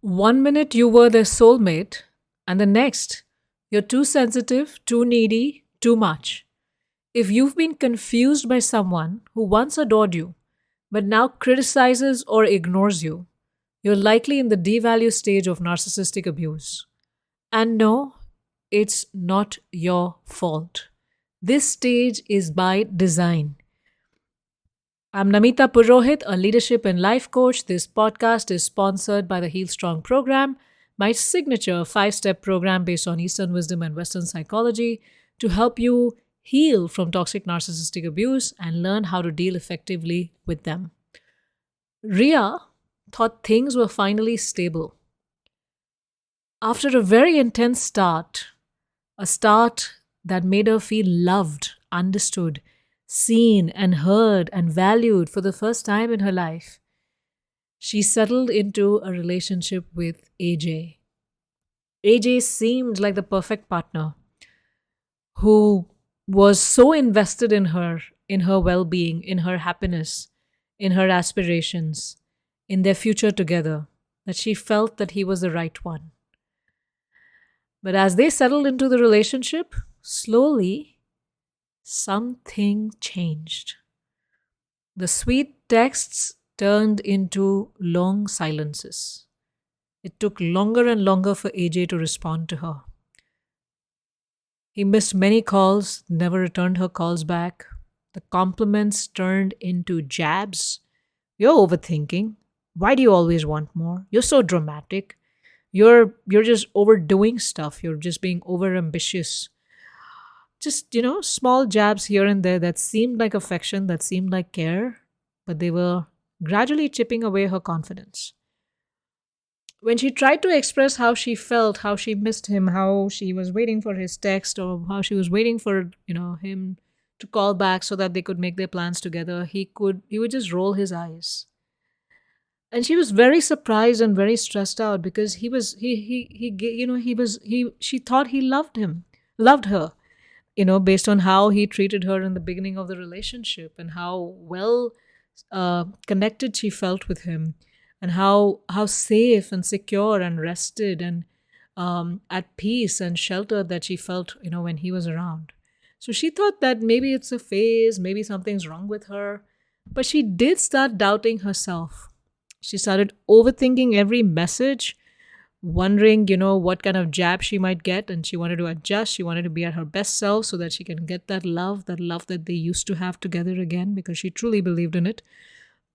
One minute you were their soulmate, and the next, you're too sensitive, too needy, too much. If you've been confused by someone who once adored you, but now criticizes or ignores you, you're likely in the devalue stage of narcissistic abuse. And no, it's not your fault. This stage is by design. I'm Namita Purohit, a leadership and life coach. This podcast is sponsored by the HealStrong program, my signature 5-step program based on Eastern wisdom and Western psychology to help you heal from toxic narcissistic abuse and learn how to deal effectively with them. Ria thought things were finally stable. After a very intense start, a start that made her feel loved, understood, seen and heard and valued for the first time in her life, she settled into a relationship with AJ. AJ seemed like the perfect partner who was so invested in her well-being, in her happiness, in her aspirations, in their future together, that she felt that he was the right one. But as they settled into the relationship, slowly, something changed. The sweet texts turned into long silences. It took longer and longer for AJ to respond to her. He missed many calls, never returned her calls back. The compliments turned into jabs. You're overthinking. Why do you always want more? You're so dramatic. You're just overdoing stuff. You're just being overambitious. Just, small jabs here and there that seemed like affection, that seemed like care, but they were gradually chipping away her confidence. When she tried to express how she felt, how she missed him, how she was waiting for his text, or how she was waiting for, him to call back so that they could make their plans together, he would just roll his eyes. And she was very surprised and very stressed out because she thought he loved her. Based on how he treated her in the beginning of the relationship and how well connected she felt with him and how safe and secure and rested and at peace and sheltered that she felt, when he was around. So she thought that maybe it's a phase, maybe something's wrong with her. But she did start doubting herself. She started overthinking every message, wondering, what kind of jab she might get, and she wanted to adjust. She wanted to be at her best self so that she can get that love that they used to have together again, because she truly believed in it.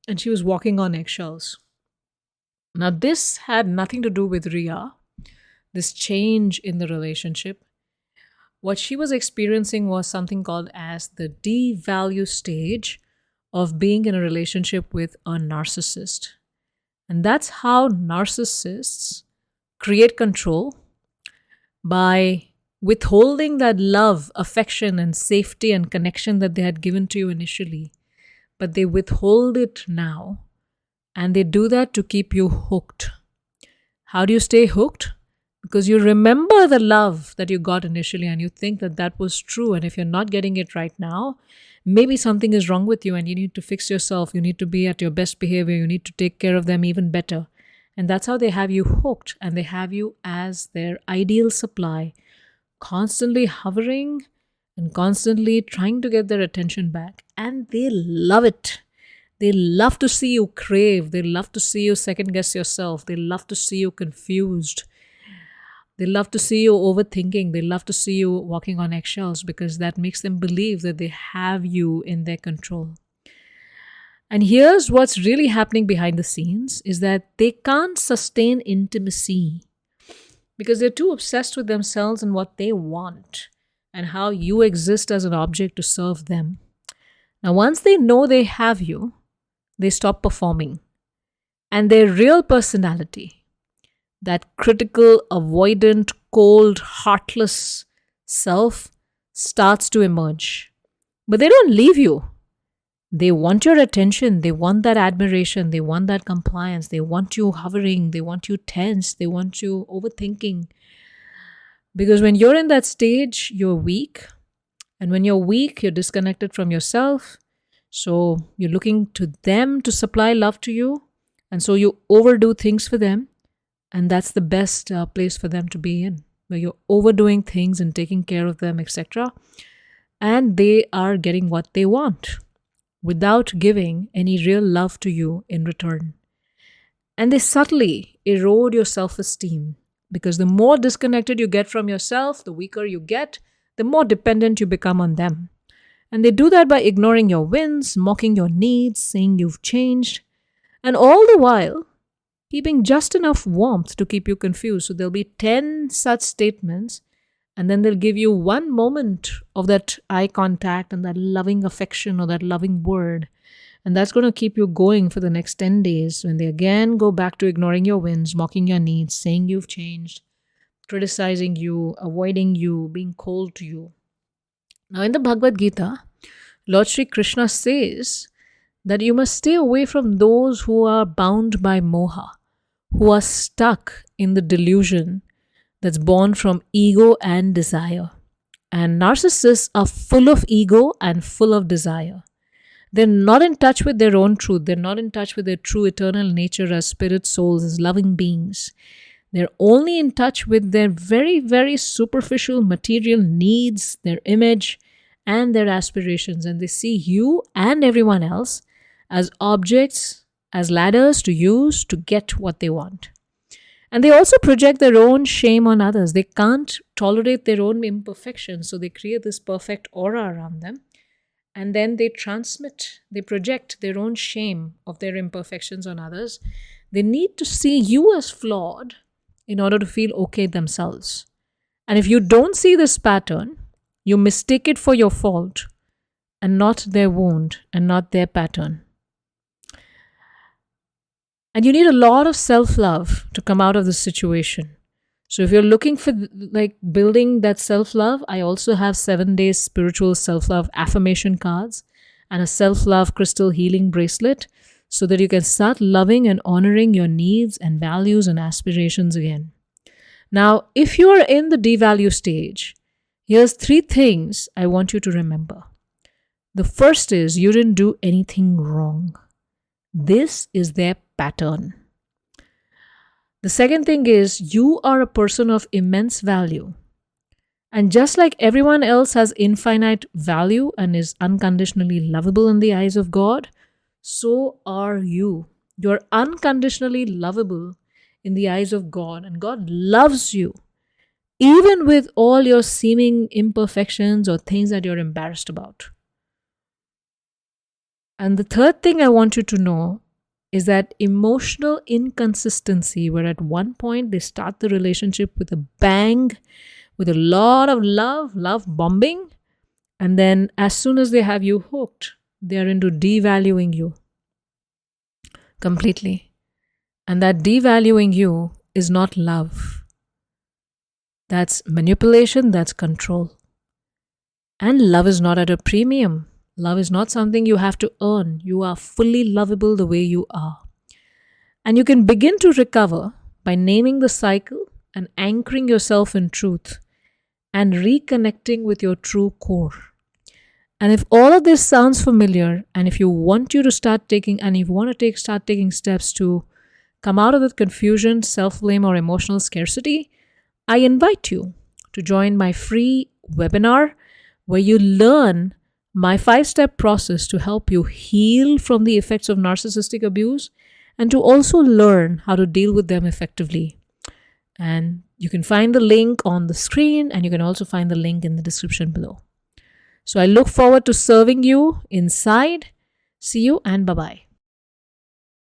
And she was walking on eggshells. Now, this had nothing to do with Ria, this change in the relationship. What she was experiencing was something called as the devalue stage of being in a relationship with a narcissist. And that's how narcissists create control by withholding that love, affection, and safety and connection that they had given to you initially. But they withhold it now. And they do that to keep you hooked. How do you stay hooked? Because you remember the love that you got initially and you think that that was true. And if you're not getting it right now, maybe something is wrong with you and you need to fix yourself. You need to be at your best behavior. You need to take care of them even better. And that's how they have you hooked, and they have you as their ideal supply, constantly hovering and constantly trying to get their attention back. And they love it. They love to see you crave. They love to see you second guess yourself. They love to see you confused. They love to see you overthinking. They love to see you walking on eggshells, because that makes them believe that they have you in their control. And here's what's really happening behind the scenes is that they can't sustain intimacy because they're too obsessed with themselves and what they want and how you exist as an object to serve them. Now, once they know they have you, they stop performing. And their real personality, that critical, avoidant, cold, heartless self, starts to emerge. But they don't leave you. They want your attention. They want that admiration. They want that compliance. They want you hovering. They want you tense. They want you overthinking. Because when you're in that stage, you're weak. And when you're weak, you're disconnected from yourself. So you're looking to them to supply love to you. And so you overdo things for them. And that's the best place for them to be in, where you're overdoing things and taking care of them, etc. And they are getting what they want without giving any real love to you in return. And they subtly erode your self-esteem, because the more disconnected you get from yourself, the weaker you get, the more dependent you become on them. And they do that by ignoring your wins, mocking your needs, saying you've changed, and all the while keeping just enough warmth to keep you confused. So there'll be 10 such statements, and then they'll give you one moment of that eye contact and that loving affection or that loving word. And that's going to keep you going for the next 10 days when they again go back to ignoring your wins, mocking your needs, saying you've changed, criticizing you, avoiding you, being cold to you. Now in the Bhagavad Gita, Lord Sri Krishna says that you must stay away from those who are bound by moha, who are stuck in the delusion that's born from ego and desire. And narcissists are full of ego and full of desire. They're not in touch with their own truth. They're not in touch with their true eternal nature as spirit souls, as loving beings. They're only in touch with their very, very superficial material needs, their image, and their aspirations. And they see you and everyone else as objects, as ladders to use to get what they want. And they also project their own shame on others. They can't tolerate their own imperfections, so they create this perfect aura around them. And then they project their own shame of their imperfections on others. They need to see you as flawed in order to feel okay themselves. And if you don't see this pattern, you mistake it for your fault and not their wound and not their pattern. And you need a lot of self-love to come out of this situation. So if you're looking for building that self-love, I also have 7-day spiritual self-love affirmation cards and a self-love crystal healing bracelet so that you can start loving and honoring your needs and values and aspirations again. Now, if you are in the devalue stage, here's 3 things I want you to remember. The first is you didn't do anything wrong. This is their pattern. The second thing is you are a person of immense value. And just like everyone else has infinite value and is unconditionally lovable in the eyes of God, so are you. You're unconditionally lovable in the eyes of God, and God loves you, even with all your seeming imperfections or things that you're embarrassed about. And the third thing I want you to know is that emotional inconsistency, where at one point they start the relationship with a bang, with a lot of love bombing, and then as soon as they have you hooked, they are into devaluing you completely. And that devaluing you is not love. That's manipulation, that's control. And love is not at a premium. Love is not something you have to earn. You are fully lovable the way you are. And you can begin to recover by naming the cycle and anchoring yourself in truth and reconnecting with your true core. And if all of this sounds familiar, and if you want to start taking steps to come out of the confusion, self-blame, or emotional scarcity, I invite you to join my free webinar where you learn my 5-step process to help you heal from the effects of narcissistic abuse and to also learn how to deal with them effectively. And you can find the link on the screen, and you can also find the link in the description below. So I look forward to serving you inside. See you and bye-bye.